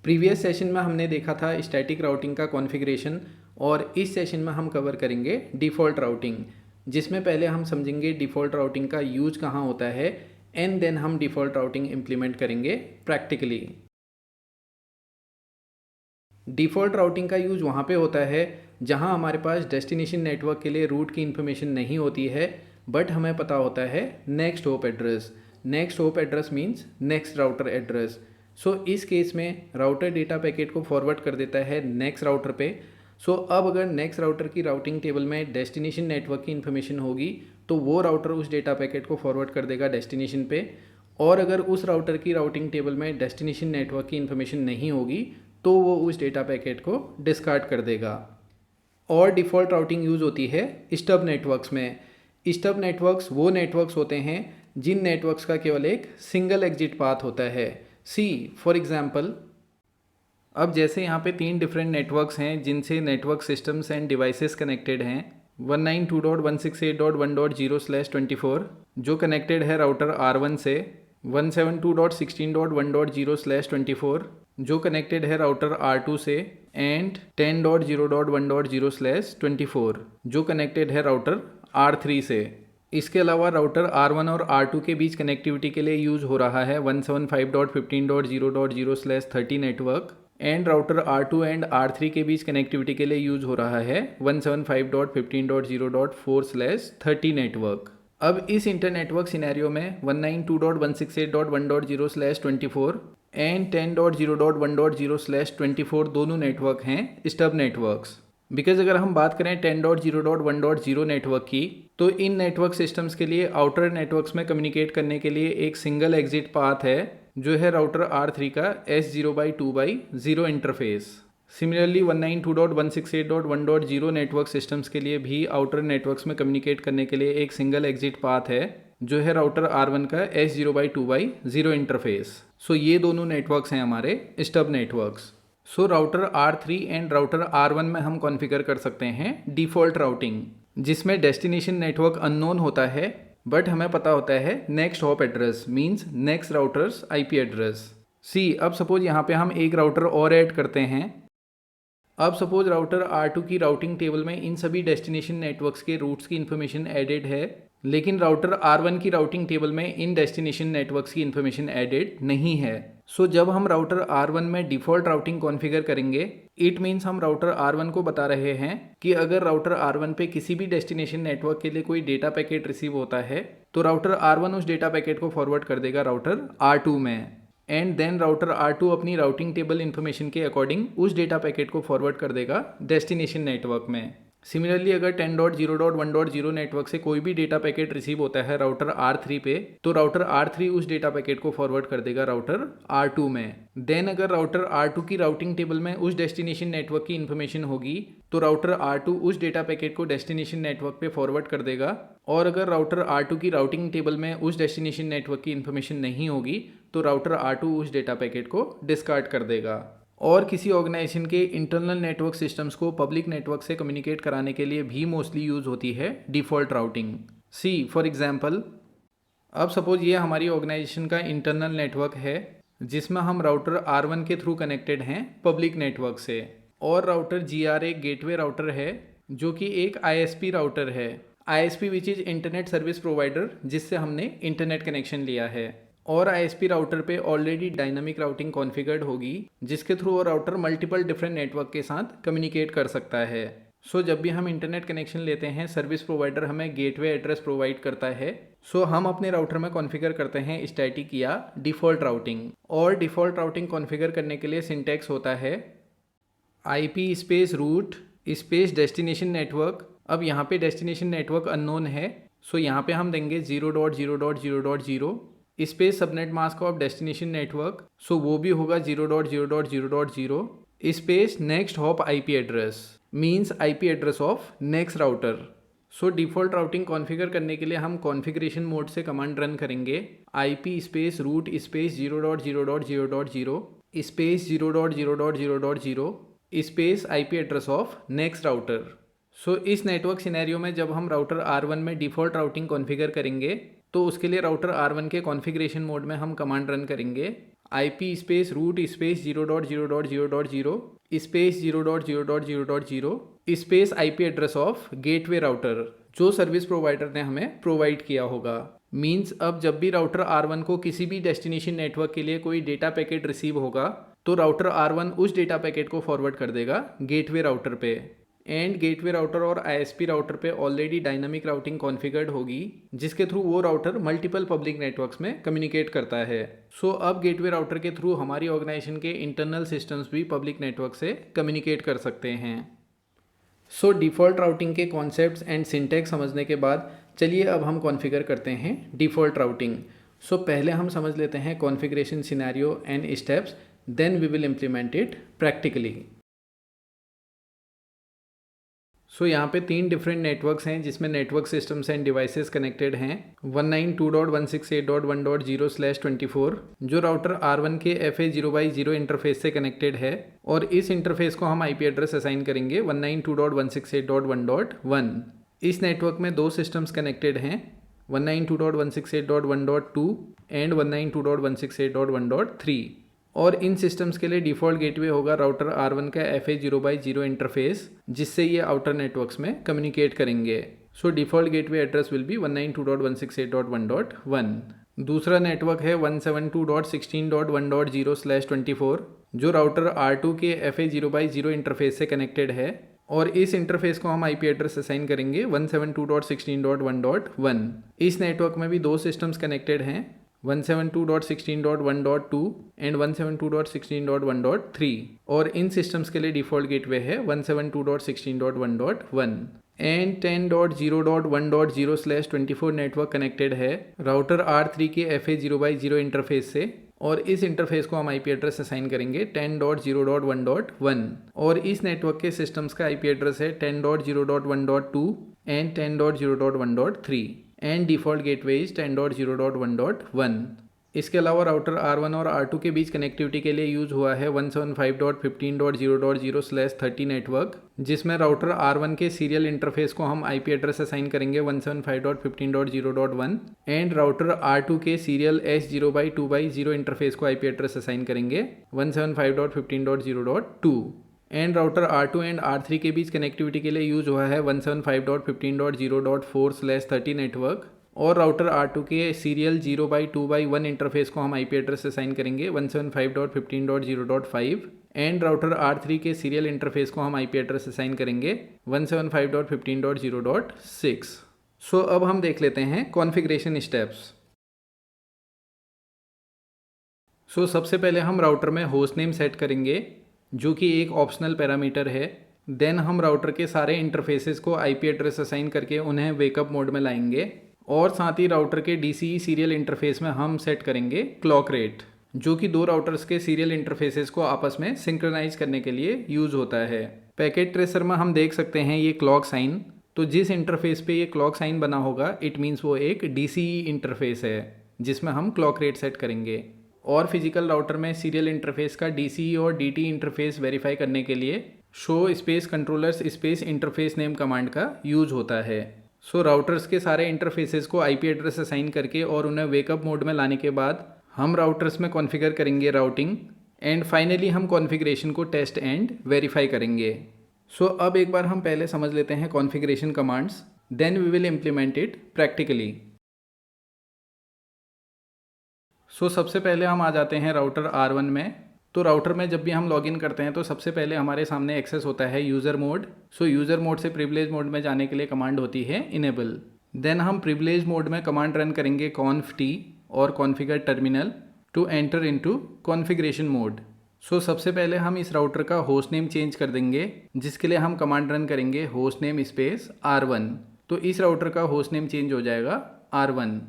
Previous session में हमने देखा था स्टैटिक राउटिंग का कॉन्फ़िगरेशन और इस सेशन में हम कवर करेंगे डिफ़ॉल्ट राउटिंग, जिसमें पहले हम समझेंगे डिफ़ॉल्ट राउटिंग का यूज कहाँ होता है एंड देन हम डिफ़ॉल्ट राउटिंग इम्प्लीमेंट करेंगे प्रैक्टिकली। डिफ़ॉल्ट राउटिंग का यूज़ वहाँ पे होता है जहाँ हमारे पास डेस्टिनेशन नेटवर्क के लिए रूट की इन्फॉर्मेशन नहीं होती है, बट हमें पता होता है next hop address. Next hop address means next router address. So इस केस में राउटर डेटा पैकेट को फॉरवर्ड कर देता है नेक्स्ट राउटर पे। सो अब अगर नेक्स्ट राउटर की राउटिंग टेबल में डेस्टिनेशन नेटवर्क की इन्फॉर्मेशन होगी तो वो राउटर उस डेटा पैकेट को फॉरवर्ड कर देगा डेस्टिनेशन पे, और अगर उस राउटर की राउटिंग टेबल में डेस्टिनेशन नेटवर्क की इन्फॉर्मेशन नहीं होगी तो वो उस डेटा पैकेट को डिस्कार्ड कर देगा। और डिफ़ॉल्ट राउटिंग यूज़ होती है स्टब नेटवर्क्स में। स्टब नेटवर्क्स वो नेटवर्क्स होते हैं जिन नेटवर्क्स का केवल एक सिंगल एग्जिट पाथ होता है। सी फॉर एग्जांपल, अब जैसे यहाँ पे 3 डिफरेंट नेटवर्क्स हैं जिनसे network systems and devices connected हैं। 192.168.1.0/24 जो कनेक्टेड है राउटर R1 से, 172.16.1.0/24 जो कनेक्टेड है राउटर R2 से, एंड 10.0.1.0/24 जो कनेक्टेड है राउटर R3 से। इसके अलावा राउटर R1 और R2 के बीच कनेक्टिविटी के लिए यूज़ हो रहा है 175.15.0.0/30 network, and router R2 and R3 के बीच कनेक्टिविटी के लिए यूज़ हो रहा है 175.15.0.4/30 नेटवर्क। अब इस इंटर नेटवर्क सिनेरियो में 192.168.1.0/24 एंड 10.0.1.0/24 दोनों नेटवर्क हैं स्टब नेटवर्क्स। बिकॉज अगर हम बात करें 10.0.1.0 नेटवर्क की, तो इन नेटवर्क सिस्टम्स के लिए आउटर नेटवर्क्स में कम्युनिकेट करने के लिए एक सिंगल एग्जिट पाथ है जो है राउटर R3 का S0/2/0 interface. Similarly 192.168.1.0 network systems के लिए भी आउटर नेटवर्क्स में कम्युनिकेट करने के लिए एक सिंगल एग्जिट पाथ है जो है राउटर R1 का S0/2/0 इंटरफेस। सो ये दोनों नेटवर्क्स हैं हमारे stub networks. So router R3 and router R1 में हम कॉन्फ़िगर कर सकते हैं डिफ़ॉल्ट राउटिंग, जिसमें डेस्टिनेशन नेटवर्क अननोन होता है बट हमें पता होता है next hop address means next routers IP address. See अब सपोज यहाँ पे हम एक राउटर और ऐड करते हैं। अब सपोज राउटर R2 की राउटिंग टेबल में इन सभी डेस्टिनेशन नेटवर्क्स के रूट्स की इन्फॉर्मेशन एडेड है, लेकिन राउटर R1 की राउटिंग टेबल में इन डेस्टिनेशन नेटवर्क्स की इन्फॉर्मेशन एडेड नहीं है। सो जब हम राउटर R1 में डिफ़ॉल्ट राउटिंग कॉन्फ़िगर करेंगे, इट मीन्स हम राउटर R1 को बता रहे हैं कि अगर राउटर R1 पे किसी भी डेस्टिनेशन नेटवर्क के लिए कोई डेटा पैकेट रिसीव होता है तो राउटर R1 उस डेटा पैकेट को फॉरवर्ड कर देगा राउटर R2 में, एंड देन राउटर R2 अपनी राउटिंग टेबल इन्फॉर्मेशन के अकॉर्डिंग उस डेटा पैकेट को फॉरवर्ड कर देगा डेस्टिनेशन नेटवर्क में। सिमिलरली अगर 10.0.1.0 नेटवर्क से कोई भी डेटा पैकेट रिसीव होता है राउटर R3 पे, तो राउटर R3 उस डेटा पैकेट को फॉरवर्ड कर देगा राउटर R2 में। देन अगर राउटर R2 की राउटिंग टेबल में उस डेस्टिनेशन नेटवर्क की इन्फॉर्मेशन होगी तो राउटर R2 उस डेटा पैकेट को डेस्टिनेशन नेटवर्क पे फॉरवर्ड कर देगा, और अगर राउटर R2 की राउटिंग टेबल में उस डेस्टिनेशन नेटवर्क की इन्फॉर्मेशन नहीं होगी तो राउटर R2 उस डेटा पैकेट को डिस्कार्ड कर देगा। और किसी ऑर्गेनाइजेशन के इंटरनल नेटवर्क सिस्टम्स को पब्लिक नेटवर्क से कम्युनिकेट कराने के लिए भी मोस्टली यूज़ होती है default routing. See for example, अब सपोज ये हमारी ऑर्गेनाइजेशन का इंटरनल नेटवर्क है जिसमें हम राउटर R1 के थ्रू कनेक्टेड हैं पब्लिक नेटवर्क से, और राउटर GR एक गेटवे राउटर है जो कि एक ISP राउटर है। ISP which is internet service provider, जिससे हमने इंटरनेट कनेक्शन लिया है। और ISP राउटर पे ऑलरेडी डायनामिक राउटिंग कॉन्फ़िगर्ड होगी जिसके थ्रू वो राउटर मल्टीपल डिफरेंट नेटवर्क के साथ कम्युनिकेट कर सकता है। सो जब भी हम इंटरनेट कनेक्शन लेते हैं, सर्विस प्रोवाइडर हमें गेटवे एड्रेस प्रोवाइड करता है। सो हम अपने राउटर में कॉन्फ़िगर करते हैं स्टैटिक या डिफ़ॉल्ट राउटिंग। और डिफ़ॉल्ट राउटिंग कॉन्फ़िगर करने के लिए सिंटैक्स होता है IP space route space destination network. अब यहाँ पे डेस्टिनेशन नेटवर्क अननोन है, सो यहाँ पे हम देंगे 0.0.0.0 space subnet mask of destination network, so वो भी होगा 0.0.0.0 space next hop IP address means IP address of next router. So default routing configure करने के लिए हम कॉन्फ़िगरेशन मोड से कमांड रन करेंगे IP space route space 0.0.0.0 space 0.0.0.0 space IP address of next router. So इस network scenario में जब हम राउटर R1 में डिफ़ॉल्ट राउटिंग कॉन्फ़िगर करेंगे तो उसके लिए राउटर R1 के कॉन्फ़िगरेशन मोड में हम कमांड रन करेंगे IP space route space 0.0.0.0 space 0.0.0.0 space IP address of gateway router जो सर्विस प्रोवाइडर ने हमें प्रोवाइड किया होगा। मीन्स अब जब भी राउटर R1 को किसी भी डेस्टिनेशन नेटवर्क के लिए कोई डेटा पैकेट रिसीव होगा तो राउटर R1 उस डेटा पैकेट को फॉरवर्ड कर देगा गेटवे राउटर पे। एंड गेटवे राउटर और ISP राउटर पे ऑलरेडी डायनामिक राउटिंग कॉन्फ़िगर्ड होगी जिसके थ्रू वो राउटर मल्टीपल पब्लिक नेटवर्क्स में कम्युनिकेट करता है। सो अब गेटवे राउटर के थ्रू हमारी ऑर्गेनाइजेशन के इंटरनल सिस्टम्स भी पब्लिक नेटवर्क से कम्युनिकेट कर सकते हैं। सो डिफ़ॉल्ट राउटिंग के कॉन्सेप्ट्स एंड सिंटैक्स समझने के बाद चलिए अब हम कॉन्फ़िगर करते हैं डिफ़ॉल्ट राउटिंग। सो पहले हम समझ लेते हैं configuration scenario and steps, then we will implement it practically. So यहाँ पे 3 डिफरेंट नेटवर्क्स हैं जिसमें network systems and devices connected हैं। 192.168.1.0/24 जो राउटर R1 के FA0x0 इंटरफेस से कनेक्टेड है और इस इंटरफेस को हम IP एड्रेस असाइन करेंगे 192.168.1.1। इस नेटवर्क में 2 सिस्टम्स कनेक्टेड हैं 192.168.1.2 एंड 192.168.1.3 और इन सिस्टम्स के लिए डिफ़ॉल्ट गेटवे होगा राउटर R1 का FA0x0 इंटरफेस जिससे ये आउटर नेटवर्क्स में कम्युनिकेट करेंगे। So default gateway address will be 192.168.1.1। दूसरा नेटवर्क है 172.16.1.0/24 जो राउटर R2 के FA0x0 इंटरफेस से कनेक्टेड है और इस इंटरफेस को हम IP एड्रेस असाइन करेंगे 172.16.1.1। इस नेटवर्क में भी 2 सिस्टम्स कनेक्टेड हैं 172.16.1.2 एंड 172.16.1.3 और इन सिस्टम्स के लिए डिफ़ॉल्ट गेटवे है 172.16.1.1 एंड 10.0.1.0/24 नेटवर्क कनेक्टेड है राउटर R3 के FA0x0 इंटरफेस से और इस इंटरफेस को हम IP एड्रेस असाइन करेंगे 10.0.1.1 और इस नेटवर्क के सिस्टम्स का IP एड्रेस है 10.0.1.2 and 10.0.1.3 and default gateway is 10.0.1.1। इसके अलावा राउटर R1 और R2 के बीच कनेक्टिविटी के लिए यूज़ हुआ है 175.15.0.0/30 नेटवर्क जिसमें राउटर R1 के सीरियल इंटरफेस को हम IP एड्रेस असाइन करेंगे 175.15.0.1 एंड राउटर R2 के सीरियल S0x2x0 इंटरफेस को IP एड्रेस असाइन करेंगे 175.15.0.2 and router R2 and R3 के बीच कनेक्टिविटी के लिए यूज़ हुआ है 175.15.0.4/30 नेटवर्क और राउटर R2 के सीरियल 0x2x1 इंटरफेस को हम IP एड्रेस असाइन करेंगे 175.15.0.5 एंड राउटर R3 के सीरियल इंटरफेस को हम IP एड्रेस असाइन करेंगे 175.15.0.6। सो अब हम देख लेते हैं कॉन्फ़िगरेशन स्टेप्स। सो सबसे पहले हम राउटर में होस्ट नेम सेट करेंगे जो कि एक ऑप्शनल पैरामीटर है। देन हम राउटर के सारे इंटरफेसेस को IP एड्रेस असाइन करके उन्हें वेकअप मोड में लाएंगे और साथ ही राउटर के DCE सीरियल इंटरफेस में हम सेट करेंगे क्लॉक रेट जो कि 2 राउटर्स के सीरियल इंटरफेसेस को आपस में सिंक्रोनाइज करने के लिए यूज़ होता है। पैकेट ट्रेसर में हम देख सकते हैं ये क्लॉक साइन, तो जिस इंटरफेस पे ये क्लॉक साइन बना होगा इट मीन्स वो एक DCE इंटरफेस है जिसमें हम क्लॉक रेट सेट करेंगे। और फिजिकल राउटर में सीरियल इंटरफेस का DCE और DT इंटरफेस वेरीफाई करने के लिए show space controllers space interface name command का यूज़ होता है। सो राउटर्स के सारे इंटरफेसेस को IP एड्रेस असाइन करके और उन्हें वेकअप मोड में लाने के बाद हम राउटर्स में कॉन्फ़िगर करेंगे राउटिंग एंड फाइनली हम कॉन्फ़िगरेशन को टेस्ट एंड वेरीफाई करेंगे। सो अब एक बार हम पहले समझ लेते हैं configuration commands, then we will implement it practically. So सबसे पहले हम आ जाते हैं राउटर R1 में। तो राउटर में जब भी हम लॉगिन करते हैं तो सबसे पहले हमारे सामने एक्सेस होता है user mode. So user mode से प्रिविलेज मोड में जाने के लिए कमांड होती है इनेबल। देन हम प्रिविलेज मोड में कमांड रन करेंगे conf t और configure terminal to enter into configuration mode. So सबसे पहले हम इस राउटर का होस्ट नेम चेंज कर देंगे जिसके लिए हम कमांड रन करेंगे होस्ट नेम स्पेस R1। तो इस राउटर का होस्ट नेम चेंज हो जाएगा R1।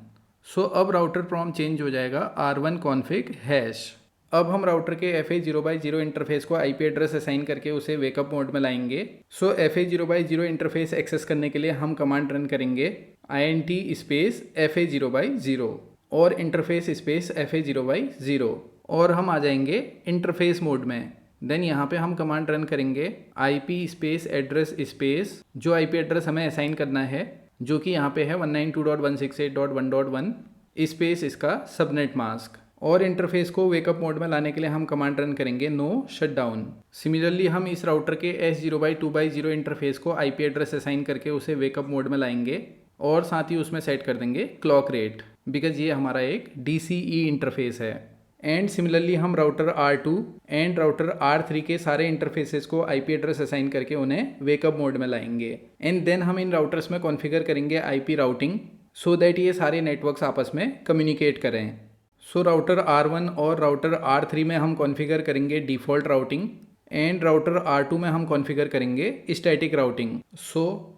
सो अब राउटर प्रॉम्प्ट चेंज हो जाएगा R1 config हैश। अब हम राउटर के FA0x0 इंटरफेस को IP एड्रेस असाइन करके उसे वेकअप मोड में लाएंगे। सो FA0x0 इंटरफेस एक्सेस करने के लिए हम कमांड रन करेंगे int स्पेस FA0x0 और इंटरफेस स्पेस FA0x0 और हम आ जाएंगे इंटरफेस मोड में। देन यहाँ पे हम कमांड रन करेंगे IP स्पेस एड्रेस स्पेस जो IP एड्रेस हमें असाइन करना है जो कि यहाँ पे है 192.168.1.1 स्पेस इसका सबनेट मास्क। और इंटरफेस को वेकअप मोड में लाने के लिए हम कमांड रन करेंगे नो शटडाउन। सिमिलरली हम इस राउटर के S0/2/0 इंटरफेस को IP एड्रेस असाइन करके उसे वेकअप मोड में लाएंगे और साथ ही उसमें सेट कर देंगे क्लॉक रेट, बिकॉज ये हमारा एक DCE इंटरफेस है। एंड सिमिलरली हम router R2 and router R3 के सारे इंटरफेसेस को IP एड्रेस असाइन करके उन्हें वेकअप मोड में लाएंगे। एंड देन हम इन राउटर्स में कॉन्फ़िगर करेंगे IP राउटिंग सो दैट ये सारे नेटवर्क्स आपस में कम्युनिकेट करें। सो राउटर R1 और राउटर R3 में हम कॉन्फ़िगर करेंगे default routing and router R2 में हम कॉन्फ़िगर करेंगे static routing. So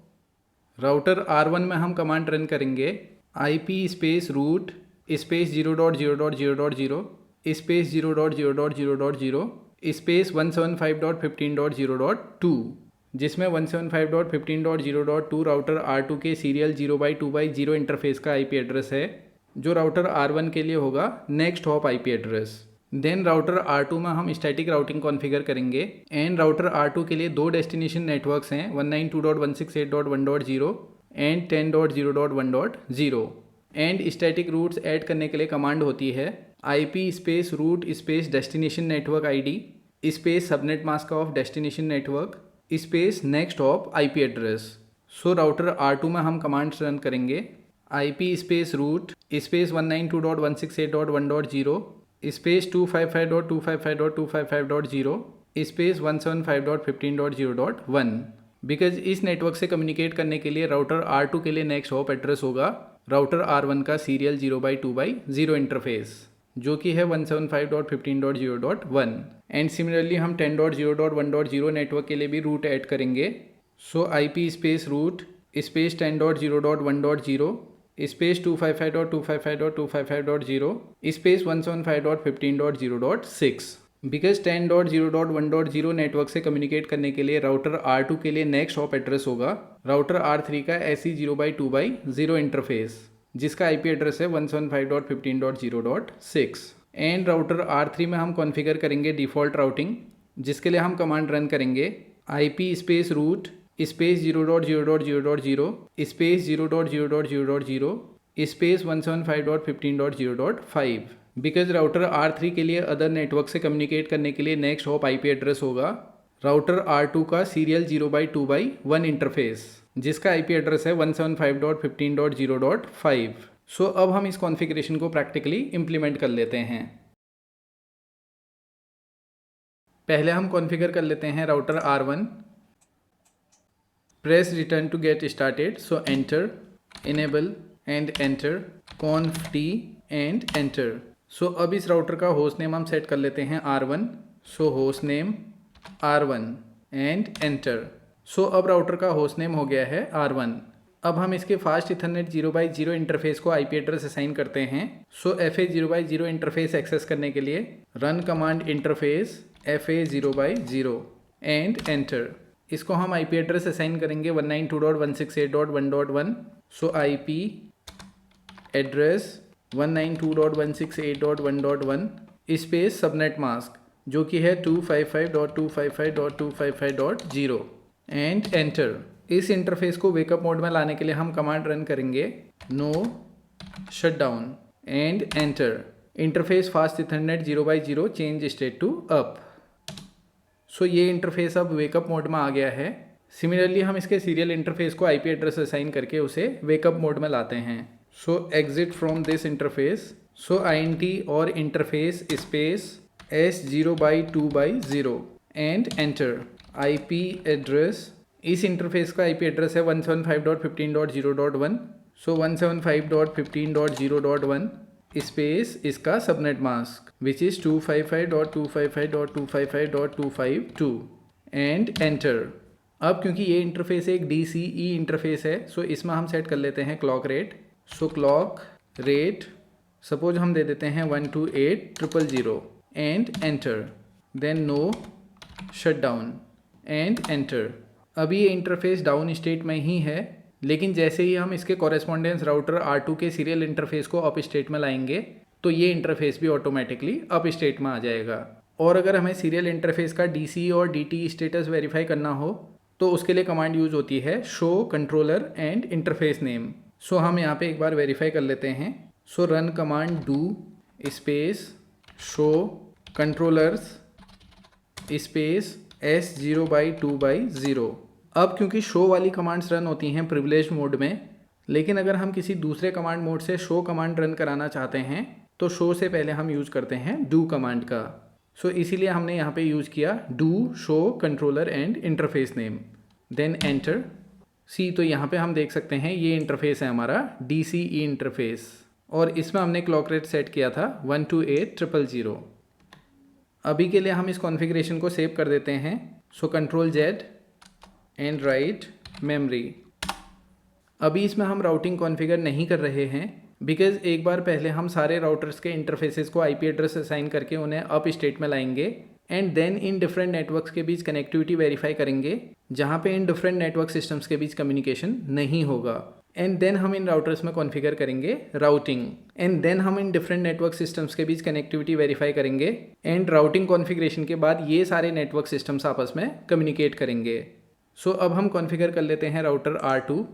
router R1 में हम कमांड रन करेंगे IP space route space 0.0.0.0 space 0.0.0.0 space 175.15.0.2, जिसमें 175.15.0.2 राउटर R2 के सीरियल 0/2/0 इंटरफेस का IP एड्रेस है, जो राउटर R1 के लिए होगा next hop IP address. Then router R2 में हम स्टैटिक राउटिंग कॉन्फ़िगर करेंगे एंड राउटर R2 के लिए दो डेस्टिनेशन नेटवर्क्स हैं 192.168.1.0 and 10.0.1.0 and static routes add करने के लिए कमांड होती है IP space route space destination network ID space subnet mask of destination network space next hop IP address. So router R2 में हम कमांड्स रन करेंगे IP space route space 192.168.1.0 space 255.255.255.0 space 175.15.0.1, because इस network से communicate करने के लिए router R2 के लिए नेक्स्ट हॉप एड्रेस होगा राउटर R1 का सीरियल 0/2/0 इंटरफेस, जो कि है 175.15.0.1। एंड सिमिलरली हम 10.0.1.0 नेटवर्क के लिए भी रूट ऐड करेंगे। So IP space route space 10.0.1.0 space 255.255.255.0 space 175.15.0.6, because 10.0.1.0 network से कम्युनिकेट करने के लिए राउटर R2 के लिए नेक्स्ट हॉप एड्रेस होगा राउटर R3 का SE 0/2/0 इंटरफेस, जिसका IP एड्रेस है 175.15.0.6। एंड राउटर R3 में हम कॉन्फ़िगर करेंगे डिफ़ॉल्ट राउटिंग, जिसके लिए हम कमांड रन करेंगे IP space route space 0.0.0.0 space 0.0.0.0 space 175.15.0.5, because router R3 के लिए अदर नेटवर्क से कम्युनिकेट करने के लिए नेक्स्ट हॉप IP एड्रेस होगा राउटर R2 का सीरियल 0/2/1 इंटरफेस, जिसका IP एड्रेस है 175.15.0.5। सो अब हम इस कॉन्फ़िगरेशन को प्रैक्टिकली इम्प्लीमेंट कर लेते हैं। पहले हम कॉन्फ़िगर कर लेते हैं router R1। Press return to get started, so enter, enable and enter, conf t and enter. So अब इस राउटर का होस्ट नेम हम सेट कर लेते हैं R1, so host name R1 and enter. So अब राउटर का होस्ट नेम हो गया है R1। अब हम इसके फास्ट इथरनेट 0/0 इंटरफेस को IP एड्रेस असाइन करते हैं। सो FA 0/0 इंटरफेस एक्सेस करने के लिए run command interface FA 0/0 and enter. इसको हम IP एड्रेस असाइन करेंगे 192.168.1.1। So IP address 192.168.1.1 space subnet mask, जो कि है 255.255.255.0 एंड एंटर। इस इंटरफेस को वेकअप मोड में लाने के लिए हम कमांड रन करेंगे no shutdown and enter. Interface fast Ethernet 0/0 change state to up. So ये इंटरफेस अब वेकअप मोड में आ गया है। सिमिलरली हम इसके सीरियल इंटरफेस को IP एड्रेस असाइन करके उसे वेकअप मोड में लाते हैं। So exit from this interface, so INT और interface space S0/2/0 and enter. IP address, इस इंटरफेस का IP एड्रेस है 175.15.0.1, सो 175.15.0.1 स्पेस इसका subnet mask which is 255.255.255.252 and enter. अब क्योंकि ये इंटरफेस एक DCE इंटरफेस है, सो इसमें हम सेट कर लेते हैं clock rate. So clock rate suppose हम दे देते हैं 128.000 and enter, then no shutdown and enter. अभी ये इंटरफेस डाउन स्टेट में ही है, लेकिन जैसे ही हम इसके कॉरेस्पॉन्डेंस राउटर R2 के सीरियल इंटरफेस को अप स्टेट में लाएंगे तो ये इंटरफेस भी ऑटोमेटिकली अप स्टेट में आ जाएगा। और अगर हमें सीरियल इंटरफेस का DC और DT स्टेटस वेरीफाई करना हो तो उसके लिए कमांड यूज होती है show controller and interface name. So हम यहाँ पे एक बार वेरीफाई कर लेते हैं। So run command do space show controllers space S0/2/0। अब क्योंकि शो वाली कमांड्स रन होती हैं प्रिविलेज मोड में, लेकिन अगर हम किसी दूसरे कमांड मोड से शो कमांड रन कराना चाहते हैं तो शो से पहले हम यूज़ करते हैं डू कमांड का। सो इसीलिए हमने यहाँ पे यूज़ किया do show controller and interface name, then enter. See तो यहाँ पे हम देख सकते हैं ये इंटरफेस है हमारा DCE इंटरफेस, और इसमें हमने क्लॉक रेट सेट किया था 128,000। अभी के लिए हम इस कॉन्फ़िगरेशन को सेव कर देते हैं। सो Ctrl Z and write memory. अभी इसमें हम राउटिंग कॉन्फ़िगर नहीं कर रहे हैं बिकॉज एक बार पहले हम सारे राउटर्स के इंटरफेसेस को IP एड्रेस असाइन करके उन्हें अप स्टेट में लाएंगे and then in different networks के बीच कनेक्टिविटी वेरीफाई करेंगे जहाँ पे इन डिफरेंट नेटवर्क सिस्टम्स के बीच कम्युनिकेशन नहीं होगा, एंड देन हम इन राउटर्स में कॉन्फ़िगर करेंगे राउटिंग, एंड देन हम इन डिफरेंट नेटवर्क सिस्टम्स के बीच कनेक्टिविटी वेरीफाई करेंगे एंड राउटिंग कॉन्फ़िगरेशन के बाद ये सारे नेटवर्क सिस्टम्स आपस में कम्युनिकेट करेंगे। सो अब हम कॉन्फ़िगर कर लेते हैं राउटर R2।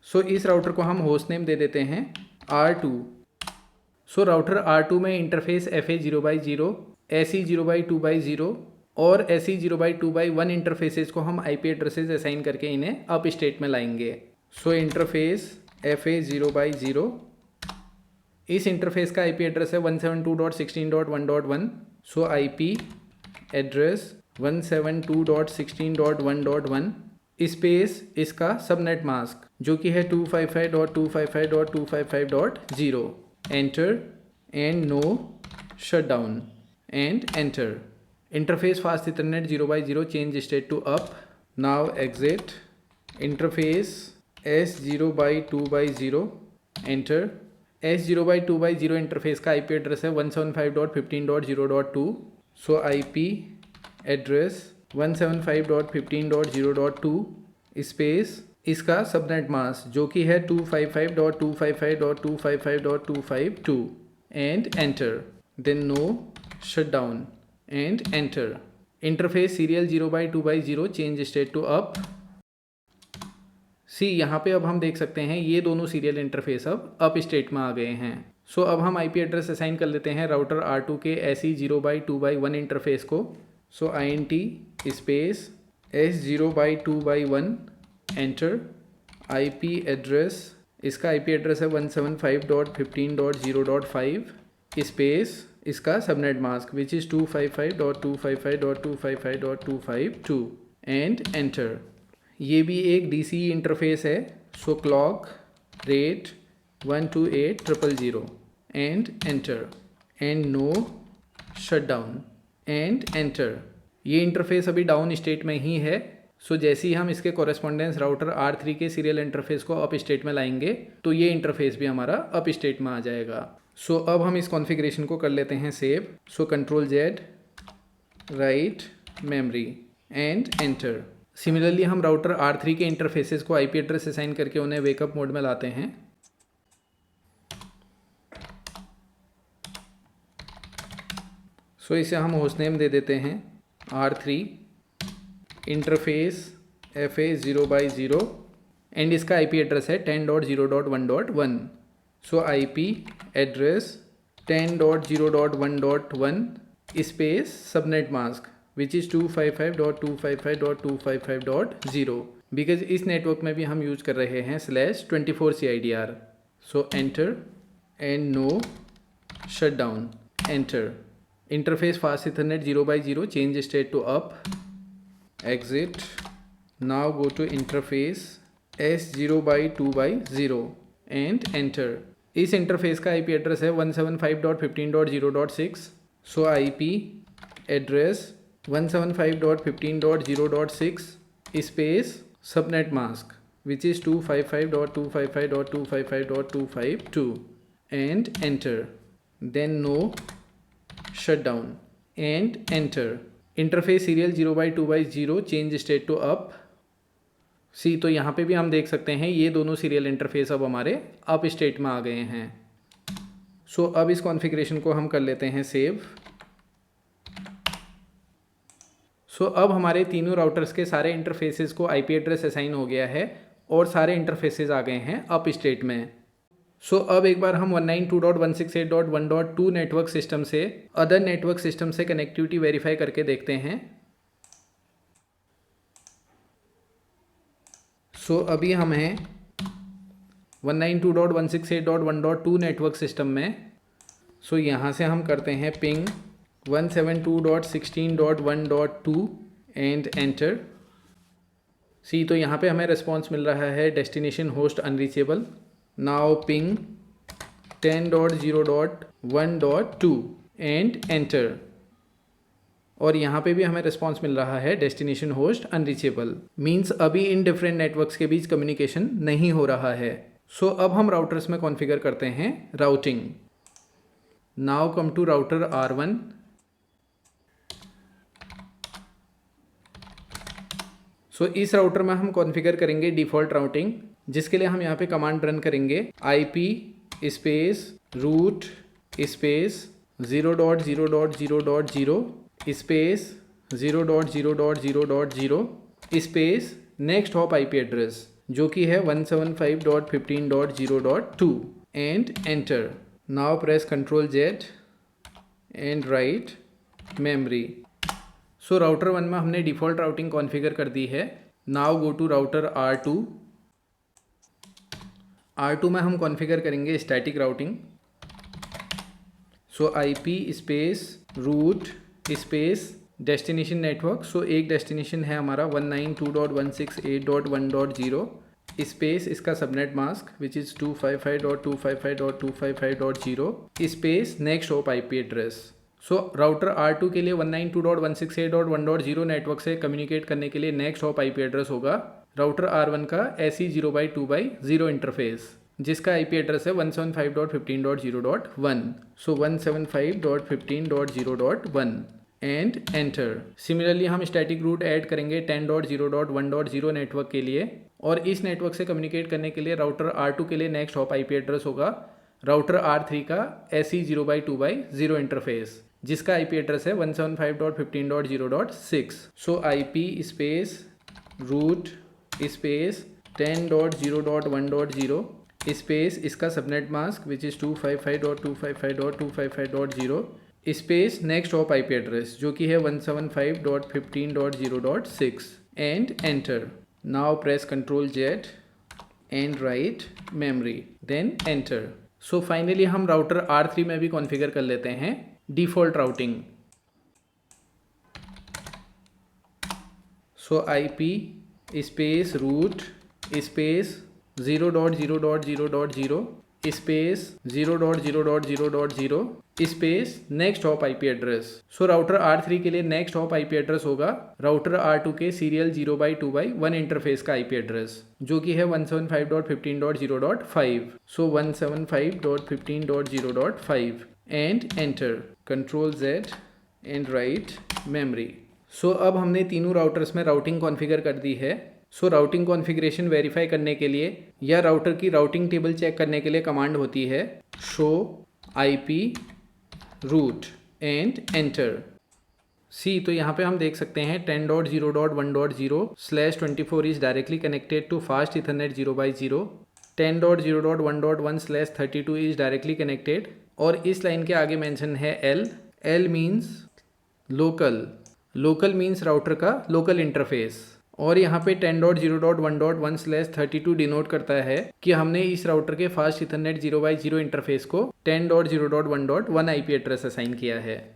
सो इस राउटर को हम होस्ट नेम दे देते हैं R2। सो राउटर R2 में इंटरफेस FA0/0, SE0/2/0 और SE0/2/1 इंटरफेसेस को हम IP एड्रेसेस असाइन करके इन्हें अप स्टेट में लाएंगे। सो इंटरफेस FA0/0, इस इंटरफेस का IP एड्रेस है 172.16.1.1। सो IP एड्रेस 172.16.1.1 स्पेस इसका सबनेट मास्क जो कि है 255.255.255.0, enter and no shutdown and enter. Interface fast Ethernet 0/0 change state to up, now exit. Interface S0/2/0 enter. S0/2/0 interface का IP address है 175.15.0.2। So IP address 175.15.0.2 space इसका subnet mask जो कि है 255.255.255.252 and enter, then no shutdown and enter. Interface serial 0/2/0 change state to up. See यहाँ पे अब हम देख सकते हैं ये दोनों सीरियल इंटरफेस अब अप स्टेट में आ गए हैं। सो अब हम IP एड्रेस असाइन कर लेते हैं राउटर R2 के SE0/2/1 इंटरफेस को। So INT space S0/2/1 enter. IP address इसका IP एड्रेस है 175.15.0.5 स्पेस इसका subnet mask which is 255.255.255.252 and enter. ये भी एक DCE इंटरफेस है। So clock rate 128,000 and enter and no shutdown and enter. ये इंटरफेस अभी डाउन स्टेट में ही है। सो जैसे ही हम इसके कॉरेस्पॉन्डेंस राउटर R3 के सीरियल इंटरफेस को अप स्टेट में लाएंगे तो ये इंटरफेस भी हमारा अप स्टेट में आ जाएगा। सो अब हम इस कॉन्फ़िगरेशन को कर लेते हैं save. So Ctrl Z write memory and enter. Similarly हम राउटर R3 के इंटरफेसेस को IP एड्रेस असाइन करके उन्हें वेकअप मोड में लाते हैं। सो इसे हम होस्ट नेम दे देते हैं R3 इंटरफेस FA0/0 एंड इसका IP एड्रेस है 10.0.1.1। So IP address 10.0.1.1 space subnet mask which is 255.255.255.0 because इस नेटवर्क में भी हम यूज कर रहे हैं /24CIDR। So enter and no shutdown enter. Interface fast Ethernet 0/0 change state to up, exit, now go to interface S0/2/0 and enter। इस interface का IP address है 175.15.0.6। So IP address 175.15.0.6 space subnet mask which is 255.255.255.252 and enter, then no shutdown and enter. Interface serial 0/2/0 change state to up. See तो यहाँ पे भी हम देख सकते हैं ये दोनों सीरियल इंटरफेस अब हमारे अप स्टेट में आ गए हैं। सो अब इस कॉन्फ़िगरेशन को हम कर लेते हैं सेव। सो अब हमारे तीनों राउटर्स के सारे इंटरफेसेस को IP एड्रेस असाइन हो गया है और सारे इंटरफेसेस आ गए हैं अप स्टेट में। सो अब एक बार हम 192.168.1.2 नेटवर्क सिस्टम से अदर नेटवर्क सिस्टम से कनेक्टिविटी वेरीफाई करके देखते हैं। सो अभी हम हैं 192.168.1.2 नेटवर्क सिस्टम में। सो यहाँ से हम करते हैं पिंग 172.16.1.2 एंड एंटर। सी तो यहाँ पे हमें रिस्पॉन्स मिल रहा है destination host unreachable. Now ping 10.0.1.2 and enter, और यहाँ पे भी हमें रिस्पॉन्स मिल रहा है डेस्टिनेशन होस्ट अनरीचेबल। मीन्स अभी इन डिफरेंट नेटवर्क्स के बीच कम्युनिकेशन नहीं हो रहा है। सो अब हम राउटर्स में कॉन्फ़िगर करते हैं routing. Now come to router R1। So इस राउटर में हम कॉन्फ़िगर करेंगे डिफ़ॉल्ट राउटिंग, जिसके लिए हम यहाँ पे कमांड रन करेंगे IP space route space 0.0.0.0 space 0.0.0.0 space next hop IP address जो कि है 175.15.0.2 and enter. Now press Ctrl+Z and write memory. So router 1 में हमने डिफ़ॉल्ट राउटिंग कॉन्फ़िगर कर दी है। Now go to router R2। R2 में हम कॉन्फ़िगर करेंगे static routing. So IP space route space destination network. So एक डेस्टिनेशन है हमारा 192.168.1.0 स्पेस इसका subnet mask which is 255.255.255.0 space next hop IP address. So router R2 के लिए 192.168.1.0 network से कम्युनिकेट करने के लिए नेक्स्ट हॉप IP एड्रेस होगा राउटर R1 का SE 0/2/0 इंटरफेस, जिसका IP एड्रेस है 175.15.0.1। So 175.15.0.1 and enter. सिमिलरली हम स्टैटिक रूट ऐड करेंगे 10.0.1.0 नेटवर्क के लिए, और इस नेटवर्क से कम्युनिकेट करने के लिए राउटर R2 के लिए नेक्स्ट हॉप IP एड्रेस होगा राउटर R3 का SE 0/2/0 इंटरफेस, जिसका IP एड्रेस है 175.15.0.6। So IP space route space 10.0.1.0 space इसका subnet mask which is 255.255.255.0 space next hop IP address जो कि है 175.15.0.6 and enter. Now press Ctrl+Z and write memory then enter. So finally हम router R3 में भी configure कर लेते हैं default routing. So IP space route space 0.0.0.0 space 0.0.0.0 space next hop IP address. So router R3 के लिए next hop IP address होगा router R2 के सीरियल 0/2/1 इंटरफेस का IP एड्रेस जो कि है 175.15.0.5। So 175.15.0.5 and enter. Ctrl+Z and write memory. So अब हमने तीनों राउटर्स में राउटिंग कॉन्फ़िगर कर दी है। सो राउटिंग कॉन्फ़िगरेशन वेरीफाई करने के लिए या राउटर की राउटिंग टेबल चेक करने के लिए कमांड होती है show IP route and enter. See तो यहाँ पे हम देख सकते हैं 10.0.1.0/24 is directly connected to fast Ethernet 0/0। 10.0.1.1/32 is directly connected, और इस लाइन के आगे मेंशन है L means local, local means router का लोकल इंटरफेस, और यहाँ पे 10.0.1.1/32 डिनोट करता है कि हमने इस राउटर के फास्ट इथरनेट 0/0 इंटरफेस को 10.0.1.1 IP एड्रेस असाइन किया है।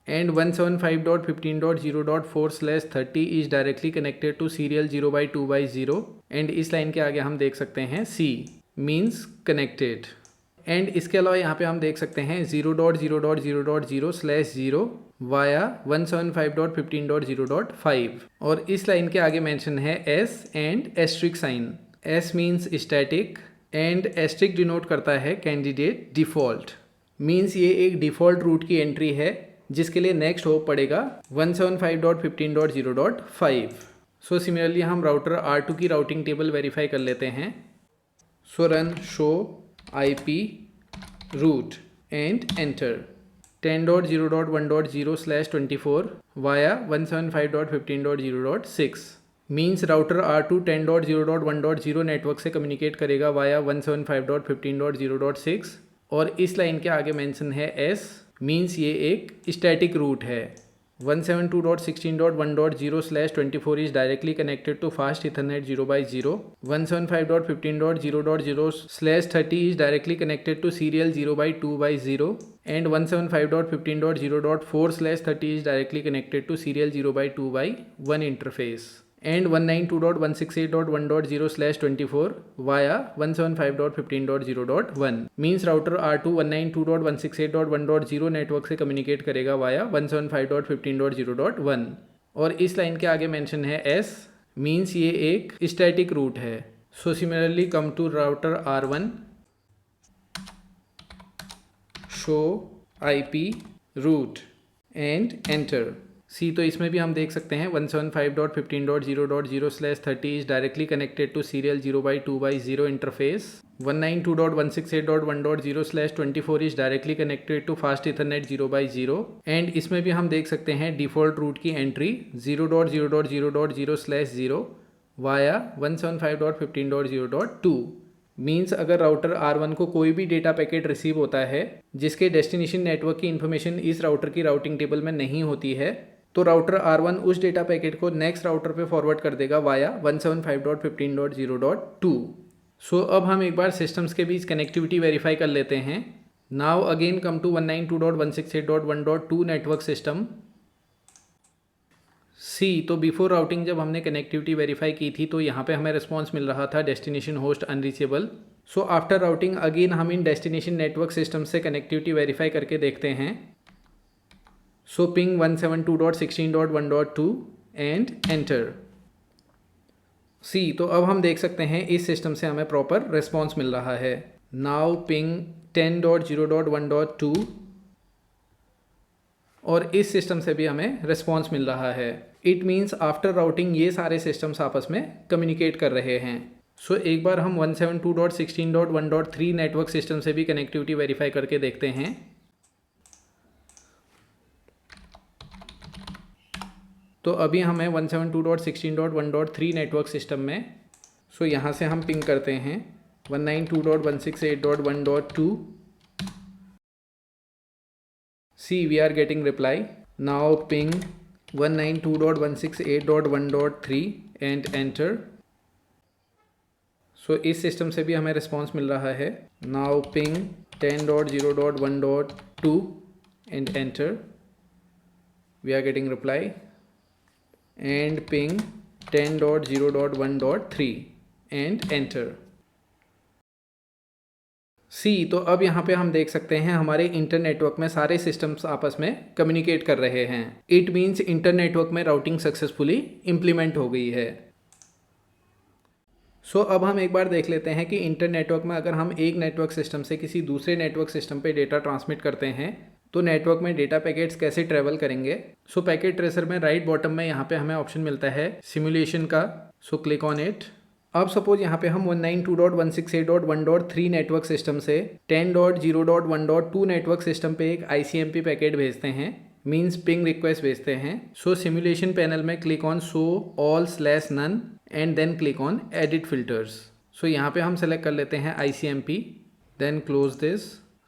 And 175.15.0.4/30 is directly connected to serial 0/2/0, and इस लाइन के आगे हम देख सकते हैं C मीन्स कनेक्टेड। एंड इसके अलावा यहाँ पे हम देख सकते हैं 0.0.0.0/0 वाया 175.15.0.5, और इस लाइन के आगे मेंशन है S and asterisk sign. S means static and asterisk denote करता है कैंडिडेट डिफ़ॉल्ट। मीन्स ये एक डिफ़ॉल्ट रूट की एंट्री है जिसके लिए नेक्स्ट होप पड़ेगा 175.15.0.5। सो सिमिलरली हम राउटर R2 की राउटिंग टेबल वेरीफाई कर लेते हैं। So run show IP root and enter 10.0.1.0/24 via 175.15.0.6 means router R2 10.0.1.0 network से कम्युनिकेट करेगा वाया 175.15.0.6 और इस लाइन के आगे मेंशन है S, मीन्स ये एक स्टैटिक रूट है। 172.16.1.0/24 is directly connected to fast Ethernet 0x0. 175.15.0.0/30 is directly connected to serial 0x2x0 and 175.15.0.4/30 is directly connected to serial 0x2x1 interface. And 192.168.1.0/24 via 175.15.0.1 means router R2 192.168.1.0 network से communicate करेगा via 175.15.0.1 और इस line के आगे mention है S, means ये एक static route है। So similarly come to router R1, show IP route and enter. See तो इसमें भी हम देख सकते हैं 175.15.0.0/30 is directly connected to serial 0x2x0 interface. 192.168.1.0/24 is directly connected to fast ethernet 0x0 and इसमें भी हम देख सकते हैं डिफ़ॉल्ट रूट की एंट्री 0.0.0.0/0 वाया 175.15.0.2 मीन्स अगर राउटर R1 को कोई भी डेटा पैकेट रिसीव होता है जिसके डेस्टिनेशन नेटवर्क की इन्फॉर्मेशन इस राउटर की राउटिंग टेबल में नहीं होती है तो राउटर R1 उस डेटा पैकेट को नेक्स्ट राउटर पे फॉरवर्ड कर देगा वाया 175.15.0.2। सो अब हम एक बार सिस्टम्स के बीच कनेक्टिविटी वेरीफाई कर लेते हैं। Now again come to 192.168.1.2 network system. See तो बिफोर राउटिंग जब हमने कनेक्टिविटी वेरीफाई की थी तो यहाँ पे हमें रिस्पॉन्स मिल रहा था destination host unreachable. So after routing again हम इन डेस्टिनेशन नेटवर्क सिस्टम से कनेक्टिविटी वेरीफाई करके देखते हैं। सो पिंग 172.16.1.2 एंड एंटर। सी तो अब हम देख सकते हैं इस सिस्टम से हमें प्रॉपर रिस्पॉन्स मिल रहा है। नाउ पिंग 10.0.1.2 और इस सिस्टम से भी हमें रिस्पॉन्स मिल रहा है। इट मीन्स आफ्टर राउटिंग ये सारे सिस्टम्स आपस में कम्युनिकेट कर रहे हैं। सो एक बार हम 172.16.1.3 नेटवर्क सिस्टम से भी कनेक्टिविटी वेरीफाई करके देखते हैं। तो अभी हमें 172.16.1.3 नेटवर्क सिस्टम में सो यहाँ से हम पिंग करते हैं 192.168.1.2। See, we are getting reply. Now ping 192.168.1.3 and enter. So इस सिस्टम से भी हमें रिस्पॉन्स मिल रहा है। Now ping 10.0.1.2 and enter. We are getting reply. And ping 10.0.1.3 and enter. सी तो अब यहाँ पे हम देख सकते हैं हमारे इंटर नेटवर्क में सारे सिस्टम्स आपस में कम्युनिकेट कर रहे हैं। इट मीन्स इंटर नेटवर्क में राउटिंग सक्सेसफुली इम्प्लीमेंट हो गई है। सो अब हम एक बार देख लेते हैं कि इंटर नेटवर्क में अगर हम एक नेटवर्क सिस्टम से किसी दूसरे नेटवर्क सिस्टम पे डेटा ट्रांसमिट करते हैं तो नेटवर्क में डेटा पैकेट्स कैसे ट्रेवल करेंगे। सो पैकेट ट्रेसर में राइट बॉटम में यहाँ पे हमें ऑप्शन मिलता है सिमुलेशन का। So click on it. अब सपोज यहाँ पे हम 192.168.1.3 नेटवर्क सिस्टम से 10.0.1.2 नेटवर्क सिस्टम पे एक ICMP पैकेट भेजते हैं, मीन्स पिंग रिक्वेस्ट भेजते हैं। सो सिमुलेशन पैनल में click on show all slash none and then click on edit filters. So यहाँ पे हम सेलेक्ट कर लेते हैं ICMP, then close this.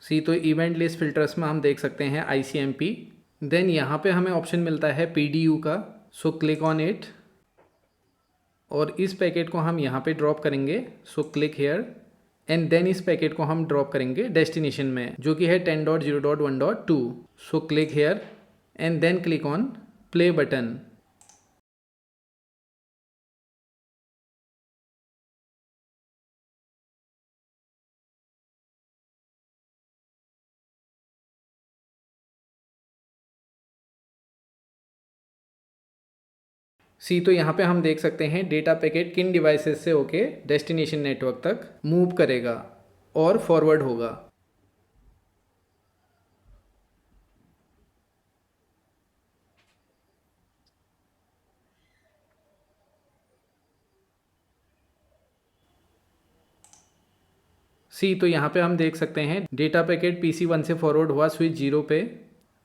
See तो इवेंट लिस्ट फिल्टर्स में हम देख सकते हैं ICMP। देन यहाँ पे हमें ऑप्शन मिलता है PDU का। सो क्लिक ऑन इट और इस पैकेट को हम यहाँ पे ड्रॉप करेंगे। So click here and then इस पैकेट को हम ड्रॉप करेंगे डेस्टिनेशन में जो कि है 10.0.1.2। So click here and then click on play button. See तो यहाँ पे हम देख सकते हैं डेटा पैकेट किन डिवाइसेस से होके डेस्टिनेशन नेटवर्क तक मूव करेगा और फॉरवर्ड होगा। सी तो यहाँ पे हम देख सकते हैं डेटा पैकेट PC1 से फॉरवर्ड हुआ स्विच 0 पे,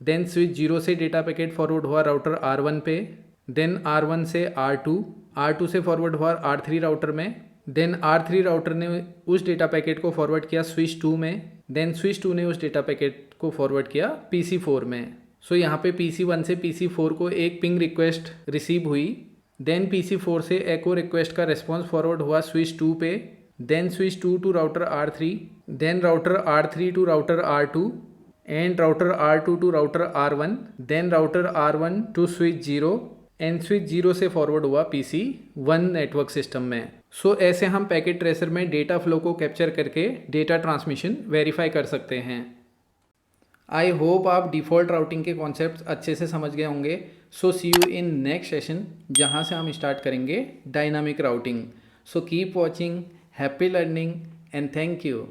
देन स्विच 0 से डेटा पैकेट फॉरवर्ड हुआ राउटर R1 पे, देन R1 से R2, R2 से फॉरवर्ड हुआ R3 राउटर में, देन R3 राउटर ने उस डेटा पैकेट को फॉरवर्ड किया स्विच 2 में, देन स्विच 2 ने उस डेटा पैकेट को फॉरवर्ड किया PC4 में। सो यहाँ पे PC1 से PC4 को एक पिंग रिक्वेस्ट रिसीव हुई, देन PC4 से एको रिक्वेस्ट का रिस्पॉन्स फॉरवर्ड हुआ स्विच 2 पे, then switch 2 to router R3, then router R3 to router R2 and router R2 to router R1, then router R1 to switch 0 and switch 0 से forward हुआ PC1 network system में। सो ऐसे हम packet tracer में data flow को capture करके data transmission verify कर सकते हैं। आई होप आप डिफ़ॉल्ट राउटिंग के कॉन्सेप्ट्स अच्छे से समझ गए होंगे। सो सी यू इन नेक्स्ट सेशन जहाँ से हम स्टार्ट करेंगे dynamic routing. So keep watching, happy learning and thank you.